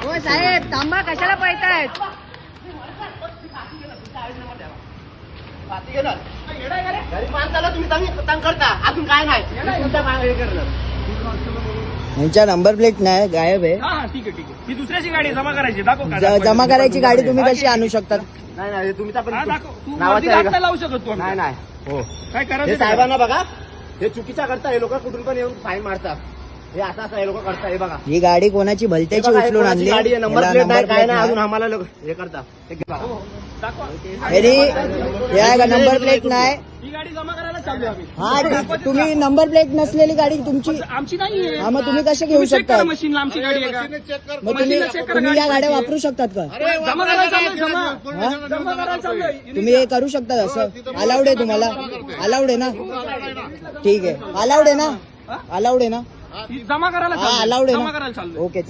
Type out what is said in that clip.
हो साहेब थांबा, कशाला पळतायत? गरीब माणसाला तुम्ही तंग करता, अजून काय नाही. यांच्या नंबर प्लेट नाही, गायब आहे. ठीक आहे ही दुसऱ्याची गाडी जमा करायची. दाखव जमा करायची गाडी तुम्ही कशी आणू शकता? नाही तुमचा पण तू नावाचं आहे का? लावू शकत तू. नाही हो काय हे करायचं साहेबांना बघा, हे चुकीचा करता. हे लोक कुठून पण येऊन फाईन मारतात. हे असं हे लोक करतात. हे बघा, ही गाडी कोणाची भलत्याची उचलून आणली. गाडी नंबर प्लेट नाही, काय नाही. अजून आम्हाला हे करता. नंबर प्लेट नाही. ही गाडी जमा करायला चालू आम्ही. हा, तुम्ही नंबर प्लेट नसलेली गाडी तुमची. आमची नाहीये. हा, मग तुम्ही कसे घेऊ शकता? मशीनला आमची गाडी आहे का? मग तुम्ही या गाड्या वापरू शकतात का? जमा करायला चाललोय, जमा करायला चाललोय. तुम्ही हे करू शकता असं? अलाउड आहे तुम्हाला? अलाउड आहे ना? ठीक आहे, अलाउड आहे ना? अलाउड आहे ना? जमा करायला हा, अलाउड आहे जमा ना? करायला चाललोय. ओके.